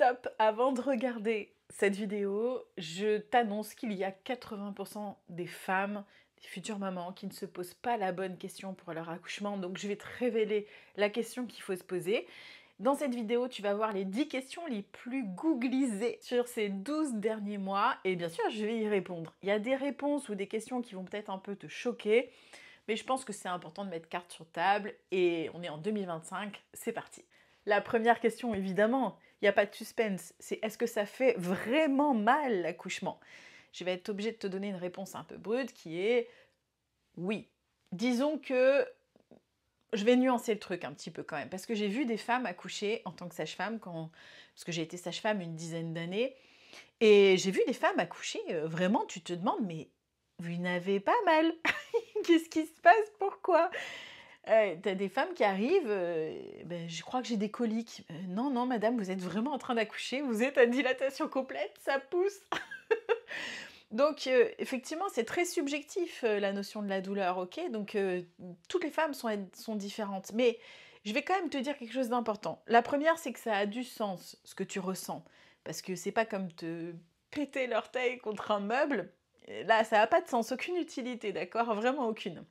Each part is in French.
Stop! Avant de regarder cette vidéo, je t'annonce qu'il y a 80% des femmes, des futures mamans, qui ne se posent pas la bonne question pour leur accouchement. Donc je vais te révéler la question qu'il faut se poser. Dans cette vidéo, tu vas voir les 10 questions les plus googlisées sur ces 12 derniers mois. Et bien sûr, je vais y répondre. Il y a des réponses ou des questions qui vont peut-être un peu te choquer. Mais je pense que c'est important de mettre carte sur table. Et on est en 2025, c'est parti. La première question, évidemment, il n'y a pas de suspense, c'est est-ce que ça fait vraiment mal l'accouchement? Je vais être obligée de te donner une réponse un peu brute qui est oui. Disons que je vais nuancer le truc un petit peu quand même, parce que j'ai vu des femmes accoucher en tant que sage-femme, parce que j'ai été sage-femme une dizaine d'années, et j'ai vu des femmes accoucher, vraiment tu te demandes, mais vous n'avez pas mal? Qu'est-ce qui se passe? Pourquoi? T'as des femmes qui arrivent, ben, je crois que j'ai des coliques. Non, non, madame, vous êtes vraiment en train d'accoucher, vous êtes à dilatation complète, ça pousse. Donc, effectivement, c'est très subjectif, la notion de la douleur, ok? Donc, toutes les femmes sont différentes. Mais je vais quand même te dire quelque chose d'important. La première, c'est que ça a du sens, ce que tu ressens. Parce que c'est pas comme te péter l'orteil contre un meuble. Là, ça n'a pas de sens, aucune utilité, d'accord? Vraiment aucune.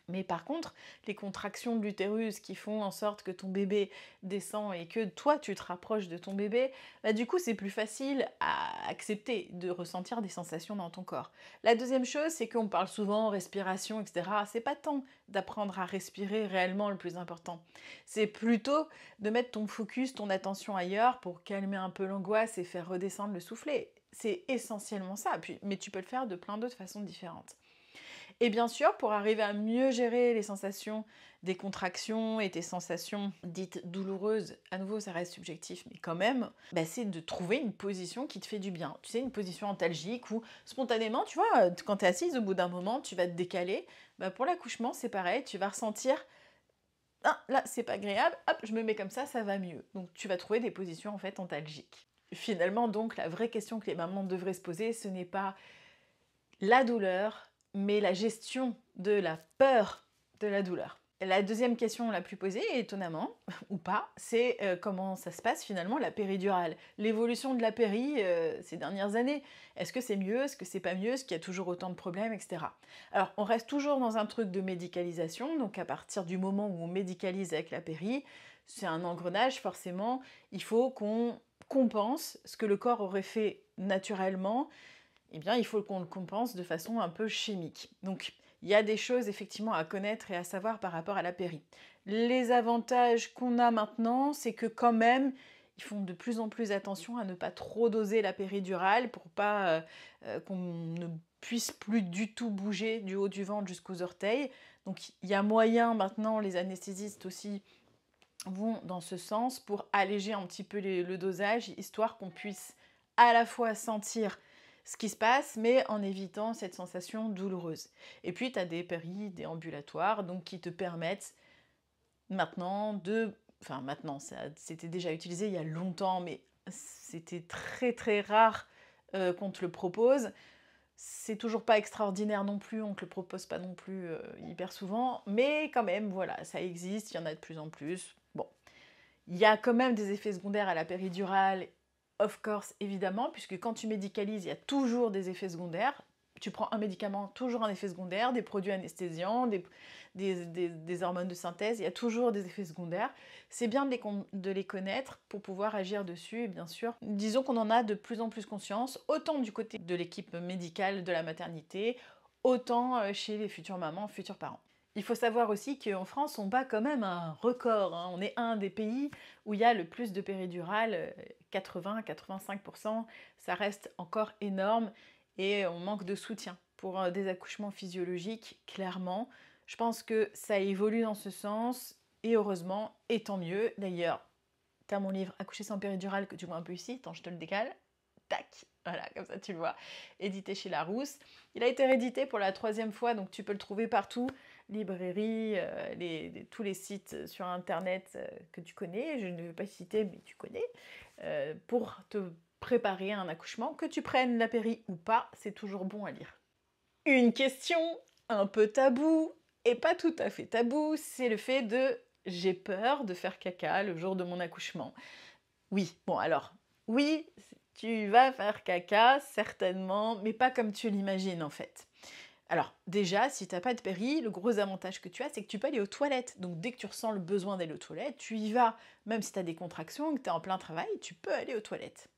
Mais par contre, les contractions de l'utérus qui font en sorte que ton bébé descend et que toi tu te rapproches de ton bébé, bah du coup c'est plus facile à accepter de ressentir des sensations dans ton corps. La deuxième chose, c'est qu'on parle souvent respiration, etc. C'est pas tant d'apprendre à respirer réellement le plus important. C'est plutôt de mettre ton focus, ton attention ailleurs pour calmer un peu l'angoisse et faire redescendre le soufflet. C'est essentiellement ça, mais tu peux le faire de plein d'autres façons différentes. Et bien sûr, pour arriver à mieux gérer les sensations des contractions et tes sensations dites douloureuses, à nouveau ça reste subjectif, mais quand même, bah, c'est de trouver une position qui te fait du bien. Tu sais, une position antalgique où spontanément, tu vois, quand tu es assise, au bout d'un moment, tu vas te décaler. Bah, pour l'accouchement, c'est pareil, tu vas ressentir ah, là, c'est pas agréable, hop, je me mets comme ça va mieux. Donc tu vas trouver des positions en fait antalgiques. Finalement, donc, la vraie question que les mamans devraient se poser, ce n'est pas la douleur, mais la gestion de la peur de la douleur. La deuxième question la plus posée, étonnamment, ou pas, c'est comment ça se passe finalement la péridurale. L'évolution de la péri ces dernières années. Est-ce que c'est mieux? Est-ce que c'est pas mieux? Est-ce qu'il y a toujours autant de problèmes, etc. Alors, on reste toujours dans un truc de médicalisation, donc à partir du moment où on médicalise avec la péri, c'est un engrenage, forcément, il faut qu'on compense ce que le corps aurait fait naturellement, eh bien, il faut qu'on le compense de façon un peu chimique. Donc, il y a des choses effectivement à connaître et à savoir par rapport à la péri. Les avantages qu'on a maintenant, c'est que quand même, ils font de plus en plus attention à ne pas trop doser la péridurale pour pas qu'on ne puisse plus du tout bouger du haut du ventre jusqu'aux orteils. Donc, il y a moyen maintenant, les anesthésistes aussi vont dans ce sens pour alléger un petit peu le dosage, histoire qu'on puisse à la fois sentir ce qui se passe, mais en évitant cette sensation douloureuse. Et puis, tu as des péris déambulatoires, donc qui te permettent maintenant de... Enfin, maintenant, c'était déjà utilisé il y a longtemps, mais c'était très très rare qu'on te le propose. C'est toujours pas extraordinaire non plus, on te le propose pas non plus hyper souvent, mais quand même, voilà, ça existe, il y en a de plus en plus. Bon, il y a quand même des effets secondaires à la péridurale, of course, évidemment, puisque quand tu médicalises, il y a toujours des effets secondaires. Tu prends un médicament, toujours un effet secondaire, des produits anesthésiants, des hormones de synthèse, il y a toujours des effets secondaires. C'est bien de les connaître pour pouvoir agir dessus, et bien sûr. Disons qu'on en a de plus en plus conscience, autant du côté de l'équipe médicale de la maternité, autant chez les futures mamans, futurs parents. Il faut savoir aussi qu'en France, on bat quand même un record. Hein. On est un des pays où il y a le plus de péridurale, 80-85%. Ça reste encore énorme et on manque de soutien pour des accouchements physiologiques, clairement. Je pense que ça évolue dans ce sens et heureusement, et tant mieux. D'ailleurs, tu as mon livre Accoucher sans péridurale que tu vois un peu ici, attends, je te le décale. Tac, voilà, comme ça tu le vois, édité chez Larousse. Il a été réédité pour la 3e fois, donc tu peux le trouver partout, librairie, tous les sites sur internet que tu connais, je ne vais pas citer, mais tu connais, pour te préparer à un accouchement, que tu prennes la péri ou pas, c'est toujours bon à lire. Une question un peu tabou, et pas tout à fait tabou, c'est le fait de « j'ai peur de faire caca le jour de mon accouchement ». Oui, bon alors, Oui, tu vas faire caca, certainement, mais pas comme tu l'imagines en fait. Alors déjà, si t'as pas de péri, le gros avantage que tu as, c'est que tu peux aller aux toilettes. Donc dès que tu ressens le besoin d'aller aux toilettes, tu y vas. Même si tu as des contractions, que tu es en plein travail, tu peux aller aux toilettes.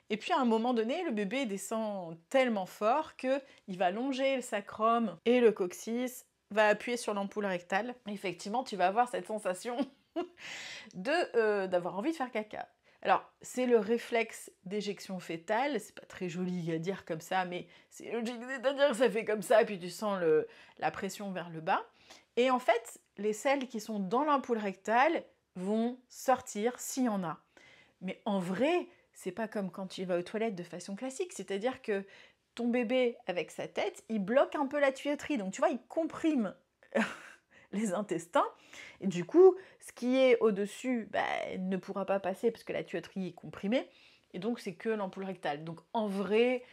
Et puis à un moment donné, le bébé descend tellement fort que il va longer le sacrum et le coccyx va appuyer sur l'ampoule rectale. Effectivement, tu vas avoir cette sensation d'avoir envie de faire caca. Alors, c'est le réflexe d'éjection fétale, c'est pas très joli à dire comme ça, mais c'est logique, c'est-à-dire que ça fait comme ça, et puis tu sens la pression vers le bas. Et en fait, les selles qui sont dans l'ampoule rectale vont sortir s'il y en a. Mais en vrai, c'est pas comme quand tu vas aux toilettes de façon classique, c'est-à-dire que ton bébé, avec sa tête, il bloque un peu la tuyauterie, donc tu vois, il comprime les intestins. Et du coup, ce qui est au-dessus ne pourra pas passer parce que la tuyauterie est comprimée. Et donc, c'est que l'ampoule rectale. Donc, en vrai,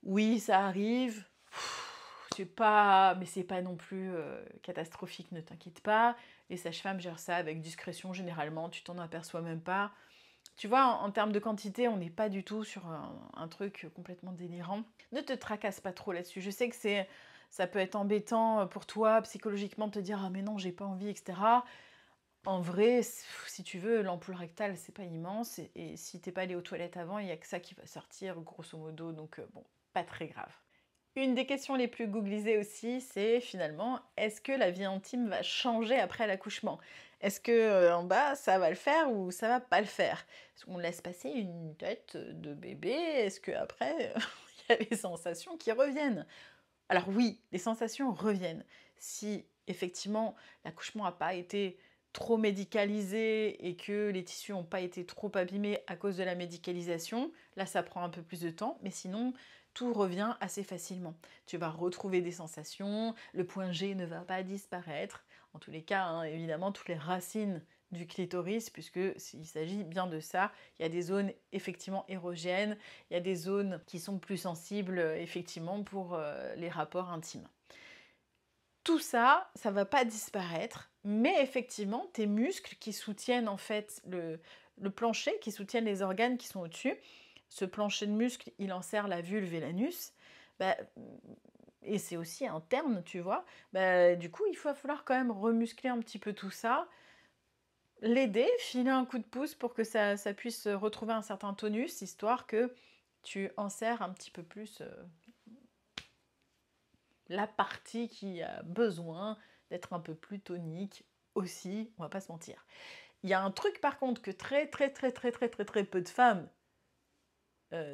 oui, ça arrive. C'est pas, mais c'est pas non plus catastrophique, ne t'inquiète pas. Les sages-femmes gèrent ça avec discrétion généralement, tu t'en aperçois même pas. Tu vois, en termes de quantité, on n'est pas du tout sur un truc complètement délirant. Ne te tracasse pas trop là-dessus. Je sais que ça peut être embêtant pour toi psychologiquement de te dire ah mais non j'ai pas envie, etc. En vrai, si tu veux, l'ampoule rectale c'est pas immense et si t'es pas allé aux toilettes avant, il y a que ça qui va sortir grosso modo, donc bon, pas très grave. Une des questions les plus googlisées aussi, c'est finalement, est-ce que la vie intime va changer après l'accouchement? Est-ce que en bas, ça va le faire ou ça va pas le faire? Est-ce qu'on laisse passer une tête de bébé? Est-ce que après, il y a les sensations qui reviennent? Alors oui, les sensations reviennent. Si effectivement l'accouchement n'a pas été trop médicalisé et que les tissus n'ont pas été trop abîmés à cause de la médicalisation, là ça prend un peu plus de temps, mais sinon tout revient assez facilement. Tu vas retrouver des sensations, le point G ne va pas disparaître. En tous les cas, hein, évidemment, toutes les racines du clitoris, puisque s'il s'agit bien de ça, il y a des zones effectivement érogènes, il y a des zones qui sont plus sensibles effectivement pour les rapports intimes. Tout ça, ça va pas disparaître, mais effectivement, tes muscles qui soutiennent en fait le plancher, qui soutiennent les organes qui sont au-dessus, ce plancher de muscles, il enserre la vulve et l'anus, bah, et c'est aussi interne, tu vois, bah, du coup, il va falloir quand même remuscler un petit peu tout ça, l'aider, filer un coup de pouce pour que ça puisse retrouver un certain tonus, histoire que tu enserres un petit peu plus la partie qui a besoin d'être un peu plus tonique aussi, on va pas se mentir. Il y a un truc par contre que très peu de femmes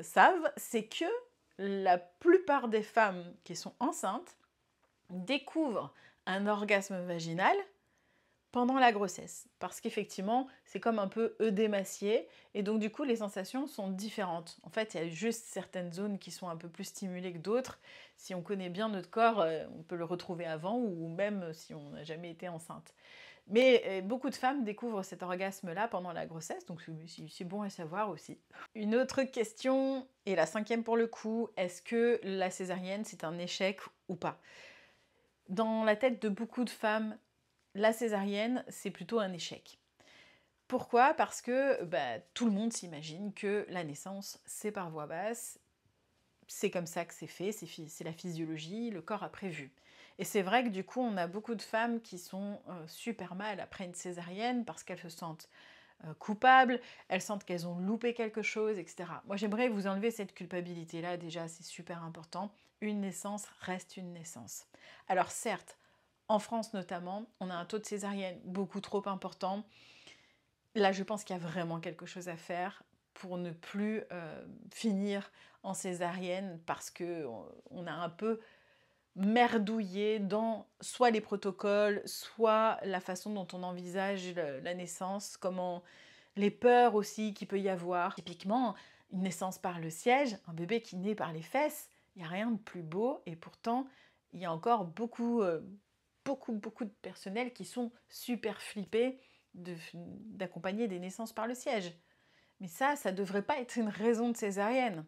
savent, c'est que la plupart des femmes qui sont enceintes découvrent un orgasme vaginal pendant la grossesse. Parce qu'effectivement, c'est comme un peu œdémacié, et donc du coup, les sensations sont différentes. En fait, il y a juste certaines zones qui sont un peu plus stimulées que d'autres. Si on connaît bien notre corps, on peut le retrouver avant, ou même si on n'a jamais été enceinte. Mais beaucoup de femmes découvrent cet orgasme-là pendant la grossesse, donc c'est bon à savoir aussi. Une autre question, et la cinquième pour le coup, est-ce que la césarienne, c'est un échec ou pas? Dans la tête de beaucoup de femmes, la césarienne, c'est plutôt un échec. Pourquoi? Parce que tout le monde s'imagine que la naissance, c'est par voie basse, c'est comme ça que c'est fait, c'est la physiologie, le corps a prévu. Et c'est vrai que du coup, on a beaucoup de femmes qui sont super mal après une césarienne parce qu'elles se sentent coupables, elles sentent qu'elles ont loupé quelque chose, etc. Moi, j'aimerais vous enlever cette culpabilité-là, déjà, c'est super important. Une naissance reste une naissance. Alors certes, en France notamment, on a un taux de césarienne beaucoup trop important. Là, je pense qu'il y a vraiment quelque chose à faire pour ne plus finir en césarienne parce qu'on a un peu merdouillé dans soit les protocoles, soit la façon dont on envisage la naissance, comment les peurs aussi qu'il peut y avoir. Typiquement, une naissance par le siège, un bébé qui naît par les fesses, il n'y a rien de plus beau et pourtant, il y a encore beaucoup de personnel qui sont super flippés d'accompagner des naissances par le siège. Mais ça ne devrait pas être une raison de césarienne.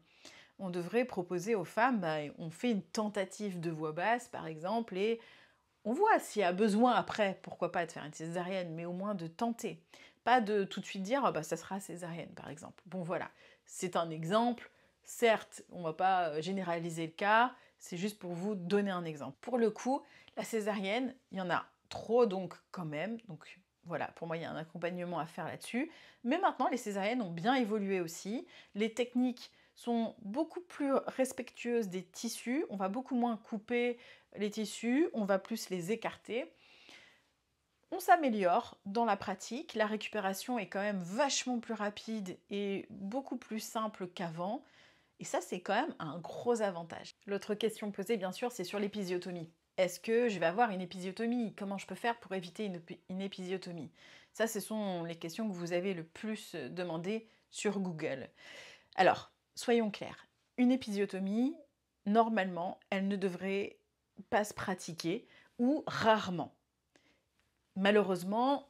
On devrait proposer aux femmes, on fait une tentative de voix basse par exemple, et on voit s'il y a besoin après, pourquoi pas de faire une césarienne, mais au moins de tenter. pas de tout de suite dire ah bah, ça sera césarienne par exemple. Bon voilà, c'est un exemple. Certes, on ne va pas généraliser le cas, c'est juste pour vous donner un exemple. Pour le coup, la césarienne, il y en a trop donc quand même. Donc voilà, pour moi, il y a un accompagnement à faire là-dessus. Mais maintenant, les césariennes ont bien évolué aussi. Les techniques sont beaucoup plus respectueuses des tissus. On va beaucoup moins couper les tissus, on va plus les écarter. On s'améliore dans la pratique. La récupération est quand même vachement plus rapide et beaucoup plus simple qu'avant. Et ça, c'est quand même un gros avantage. L'autre question posée, bien sûr, c'est sur l'épisiotomie. Est-ce que je vais avoir une épisiotomie? Comment je peux faire pour éviter une épisiotomie? Ça, ce sont les questions que vous avez le plus demandées sur Google. Alors, soyons clairs. Une épisiotomie, normalement, elle ne devrait pas se pratiquer ou rarement. Malheureusement,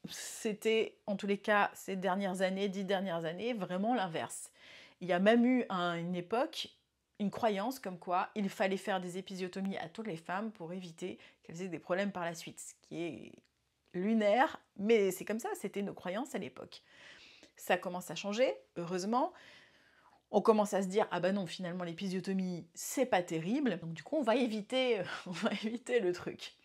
c'était, en tous les cas, ces dernières années, 10 dernières années, vraiment l'inverse. Il y a même eu à une époque une croyance comme quoi il fallait faire des épisiotomies à toutes les femmes pour éviter qu'elles aient des problèmes par la suite, ce qui est lunaire, mais c'est comme ça, c'était nos croyances à l'époque. Ça commence à changer, heureusement. On commence à se dire, ah bah non, finalement l'épisiotomie, c'est pas terrible, donc du coup on va éviter le truc.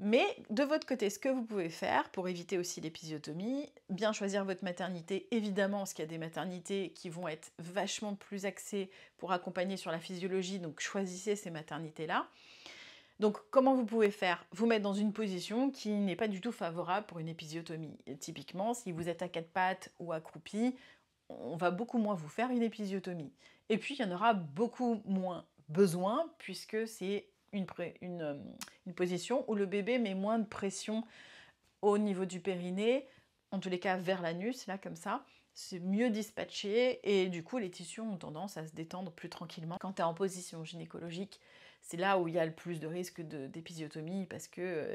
Mais de votre côté, ce que vous pouvez faire pour éviter aussi l'épisiotomie, bien choisir votre maternité, évidemment, parce qu'il y a des maternités qui vont être vachement plus axées pour accompagner sur la physiologie, donc choisissez ces maternités-là. Donc comment vous pouvez faire? Vous mettre dans une position qui n'est pas du tout favorable pour une épisiotomie. Et typiquement, si vous êtes à quatre pattes ou accroupi, on va beaucoup moins vous faire une épisiotomie. Et puis il y en aura beaucoup moins besoin puisque c'est une position où le bébé met moins de pression au niveau du périnée, en tous les cas vers l'anus, là comme ça. C'est mieux dispatché et du coup les tissus ont tendance à se détendre plus tranquillement. Quand tu es en position gynécologique, c'est là où il y a le plus de risque d'épisiotomie parce que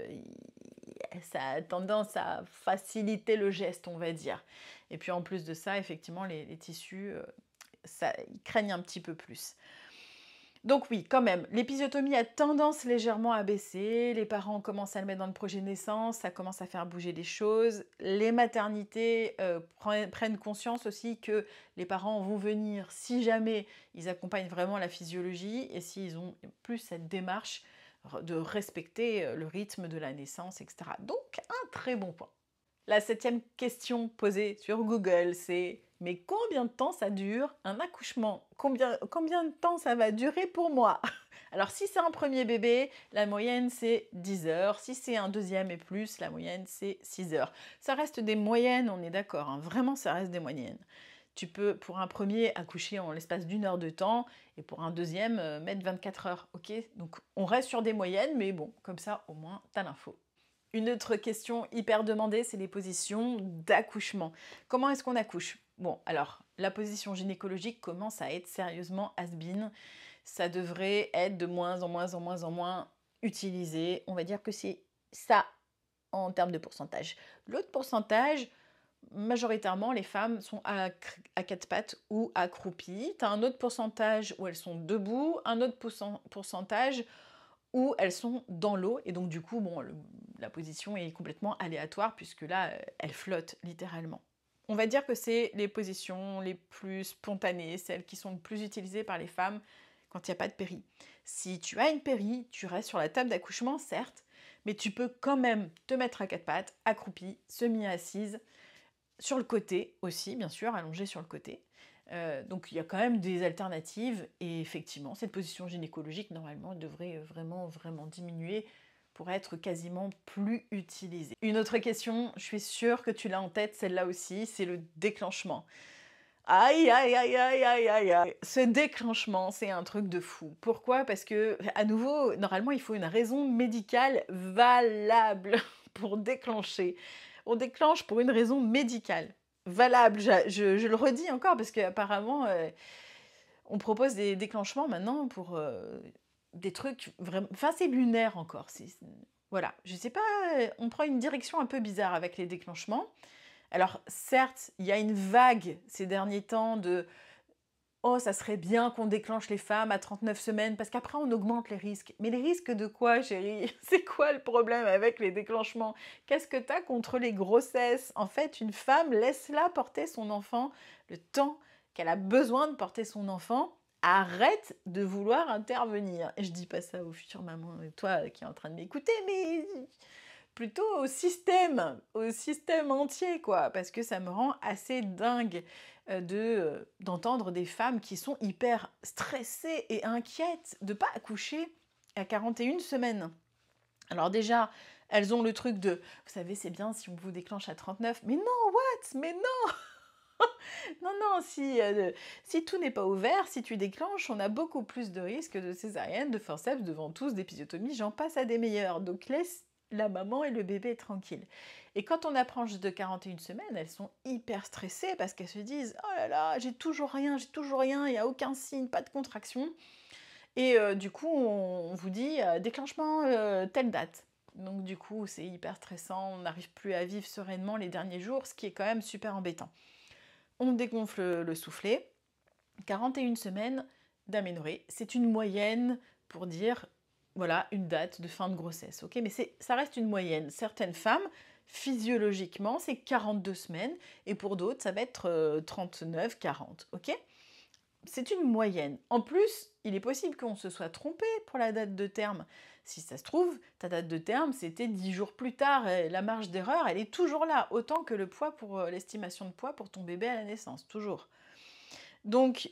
ça a tendance à faciliter le geste, on va dire. Et puis en plus de ça, effectivement, les tissus, ils craignent un petit peu plus. Donc oui, quand même, l'épisiotomie a tendance légèrement à baisser, les parents commencent à le mettre dans le projet de naissance, ça commence à faire bouger les choses, les maternités prennent conscience aussi que les parents vont venir si jamais ils accompagnent vraiment la physiologie et s'ils ont plus cette démarche de respecter le rythme de la naissance, etc. Donc un très bon point. La 7e question posée sur Google, c'est mais combien de temps ça dure un accouchement? Combien de temps ça va durer pour moi? Alors si c'est un premier bébé, la moyenne c'est 10 heures. Si c'est un deuxième et plus, la moyenne c'est 6 heures. Ça reste des moyennes, on est d'accord, hein, vraiment ça reste des moyennes. Tu peux pour un premier accoucher en l'espace d'1 heure de temps et pour un deuxième mettre 24 heures, ok? Donc on reste sur des moyennes, mais bon, comme ça au moins t'as l'info. Une autre question hyper demandée, c'est les positions d'accouchement. Comment est-ce qu'on accouche? Bon, alors, la position gynécologique commence à être sérieusement has-been. Ça devrait être de moins en moins utilisé. On va dire que c'est ça en termes de pourcentage. L'autre pourcentage, majoritairement, les femmes sont à quatre pattes ou accroupies. Tu as un autre pourcentage où elles sont debout, un autre pourcentage où elles sont dans l'eau et donc du coup bon, la position est complètement aléatoire puisque là elles flottent littéralement. On va dire que c'est les positions les plus spontanées, celles qui sont le plus utilisées par les femmes quand il n'y a pas de péri. Si tu as une péri, tu restes sur la table d'accouchement certes, mais tu peux quand même te mettre à quatre pattes, accroupie, semi-assise, sur le côté aussi bien sûr, allongée sur le côté. Donc il y a quand même des alternatives et effectivement cette position gynécologique normalement devrait vraiment diminuer pour être quasiment plus utilisée. Une autre question, je suis sûre que tu l'as en tête celle-là aussi, c'est le déclenchement. Aïe aïe aïe aïe aïe aïe aïe. Ce déclenchement, c'est un truc de fou. Pourquoi? Parce que à nouveau, normalement il faut une raison médicale valable pour déclencher. On déclenche pour une raison médicale valable. Je le redis encore parce qu'apparemment, on propose des déclenchements maintenant pour des trucs vraiment... Enfin, c'est lunaire encore. Voilà, je sais pas, on prend une direction un peu bizarre avec les déclenchements. Alors, certes, il y a une vague ces derniers temps de Oh, ça serait bien qu'on déclenche les femmes à 39 semaines parce qu'après on augmente les risques. Mais les risques de quoi, chérie? C'est quoi le problème avec les déclenchements? Qu'est-ce que t'as contre les grossesses? En fait, une femme, laisse-la porter son enfant le temps qu'elle a besoin de porter son enfant. Arrête de vouloir intervenir. Et je dis pas ça aux futures mamans, toi qui es en train de m'écouter, mais plutôt au système entier, quoi, parce que ça me rend assez dingue d'entendre des femmes qui sont hyper stressées et inquiètes de ne pas accoucher à 41 semaines. Alors déjà, elles ont le truc de, vous savez, c'est bien si on vous déclenche à 39, mais non, what? Mais non! Non, non, si tout n'est pas ouvert, si tu déclenches, on a beaucoup plus de risques de césarienne, de forceps, de ventouse, d'épisiotomie, j'en passe à des meilleurs. Donc laisse la maman et le bébé tranquilles. Et quand on approche de 41 semaines, elles sont hyper stressées parce qu'elles se disent « Oh là là, j'ai toujours rien, il n'y a aucun signe, pas de contraction. » Et du coup, on vous dit déclenchement telle date. Donc du coup, c'est hyper stressant, on n'arrive plus à vivre sereinement les derniers jours, ce qui est quand même super embêtant. On dégonfle le soufflet. 41 semaines d'aménorrhée, c'est une moyenne pour dire, voilà, une date de fin de grossesse, ok? Mais ça reste une moyenne. Certaines femmes, physiologiquement, c'est 42 semaines, et pour d'autres, ça va être 39, 40, ok? C'est une moyenne. En plus, il est possible qu'on se soit trompé pour la date de terme. Si ça se trouve, ta date de terme, c'était 10 jours plus tard. Et la marge d'erreur, elle est toujours là, autant que le poids pour l'estimation de poids pour ton bébé à la naissance, toujours. Donc,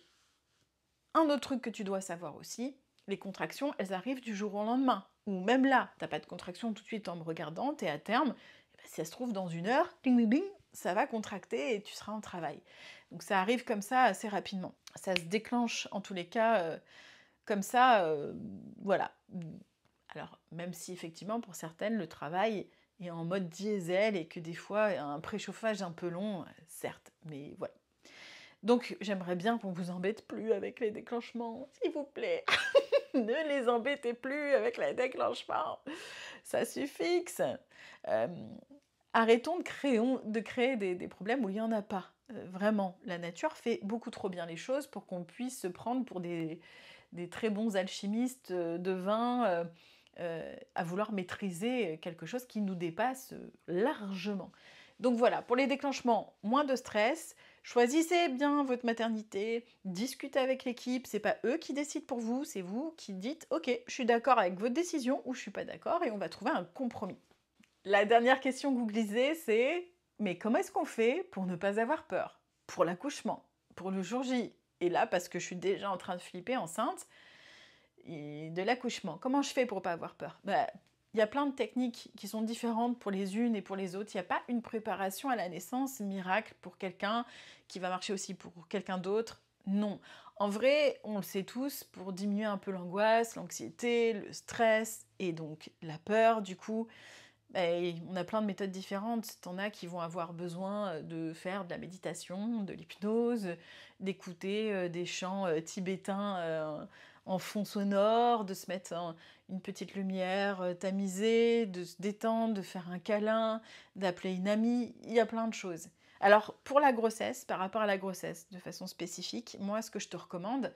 un autre truc que tu dois savoir aussi, les contractions, elles arrivent du jour au lendemain. Ou même là, t'as pas de contraction tout de suite en me regardant, t'es à terme, et ben, si ça se trouve dans une heure, ding, ding, ding, ça va contracter et tu seras en travail. Donc ça arrive comme ça assez rapidement. Ça se déclenche en tous les cas comme ça, voilà. Alors même si effectivement pour certaines le travail est en mode diesel et que des fois un préchauffage un peu long, certes, mais voilà. Donc j'aimerais bien qu'on vous embête plus avec les déclenchements, s'il vous plaît. Ne les embêtez plus avec les déclenchements. Ça suffit. Arrêtons de créer des problèmes où il n'y en a pas. Vraiment, la nature fait beaucoup trop bien les choses pour qu'on puisse se prendre pour des très bons alchimistes de vin à vouloir maîtriser quelque chose qui nous dépasse largement. Donc voilà, pour les déclenchements, moins de stress. Choisissez bien votre maternité, discutez avec l'équipe, c'est pas eux qui décident pour vous, c'est vous qui dites ok, je suis d'accord avec votre décision ou je suis pas d'accord et on va trouver un compromis. La dernière question googlisée, c'est mais comment est-ce qu'on fait pour ne pas avoir peur? Pour l'accouchement, pour le jour J. Et là, parce que je suis déjà en train de flipper enceinte, et de l'accouchement. Comment je fais pour ne pas avoir peur? Il y a plein de techniques qui sont différentes pour les unes et pour les autres. Il n'y a pas une préparation à la naissance miracle pour quelqu'un qui va marcher aussi pour quelqu'un d'autre. Non. En vrai, on le sait tous, pour diminuer un peu l'angoisse, l'anxiété, le stress et donc la peur, du coup, on a plein de méthodes différentes. T'en as qui vont avoir besoin de faire de la méditation, de l'hypnose, d'écouter des chants tibétains en fond sonore, de se mettre une petite lumière tamisée, de se détendre, de faire un câlin, d'appeler une amie. Il y a plein de choses. Alors, pour la grossesse, par rapport à la grossesse, de façon spécifique, moi, ce que je te recommande,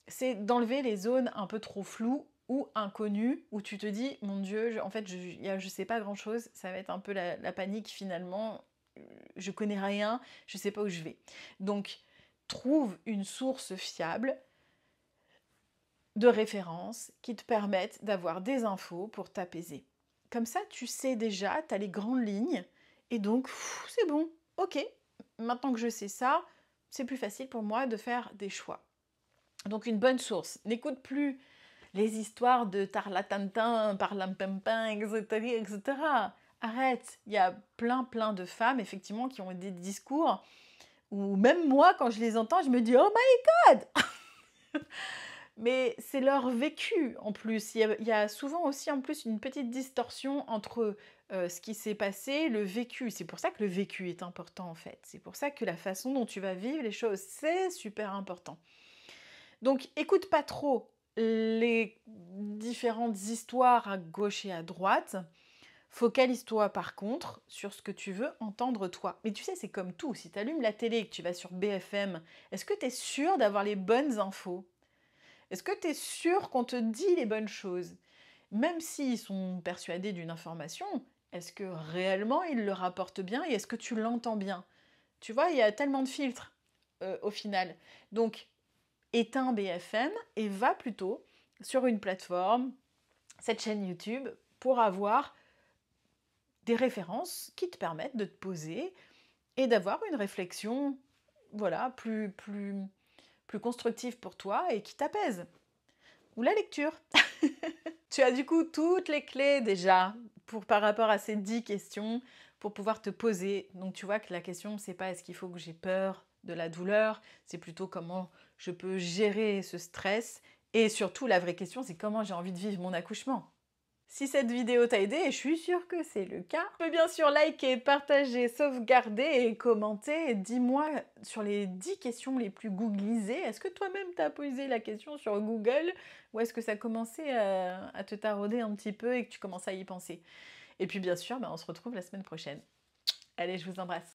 c'est d'enlever les zones un peu trop floues ou inconnues, où tu te dis, mon Dieu, en fait, je sais pas grand-chose, ça va être un peu la panique finalement, je connais rien, je sais pas où je vais. Donc, trouve une source fiable de référence qui te permette d'avoir des infos pour t'apaiser. Comme ça, tu sais déjà, tu as les grandes lignes, et donc, c'est bon, ok, maintenant que je sais ça, c'est plus facile pour moi de faire des choix. Donc une bonne source. N'écoute plus les histoires de tarlatantin, parlampempin, etc., etc. Arrête. Il y a plein de femmes, effectivement, qui ont des discours où même moi, quand je les entends, je me dis « Oh my God !» Mais c'est leur vécu, en plus. Il y a souvent aussi, en plus, une petite distorsion entre ce qui s'est passé, le vécu. C'est pour ça que le vécu est important, en fait. C'est pour ça que la façon dont tu vas vivre les choses, c'est super important. Donc, écoute pas trop les différentes histoires à gauche et à droite. Focalise-toi par contre sur ce que tu veux entendre toi. Mais tu sais, c'est comme tout. Si tu allumes la télé et que tu vas sur BFM, est-ce que tu es sûr d'avoir les bonnes infos? Est-ce que tu es sûr qu'on te dit les bonnes choses? Même s'ils sont persuadés d'une information, est-ce que réellement ils le rapportent bien et est-ce que tu l'entends bien? Tu vois, il y a tellement de filtres au final. Donc, éteins BFM et va plutôt sur une plateforme, cette chaîne YouTube, pour avoir des références qui te permettent de te poser et d'avoir une réflexion, voilà, plus constructive pour toi et qui t'apaise. Ou la lecture. Tu as du coup toutes les clés déjà par rapport à ces 10 questions pour pouvoir te poser. Donc tu vois que la question, c'est pas est-ce qu'il faut que j'ai peur de la douleur, c'est plutôt comment je peux gérer ce stress. Et surtout, la vraie question, c'est comment j'ai envie de vivre mon accouchement. Si cette vidéo t'a aidé, et je suis sûre que c'est le cas, tu peux bien sûr liker, partager, sauvegarder et commenter. Dis-moi sur les 10 questions les plus googlisées, est-ce que toi-même t'as posé la question sur Google ou est-ce que ça commençait à te tarauder un petit peu et que tu commences à y penser? Et puis bien sûr, on se retrouve la semaine prochaine. Allez, je vous embrasse.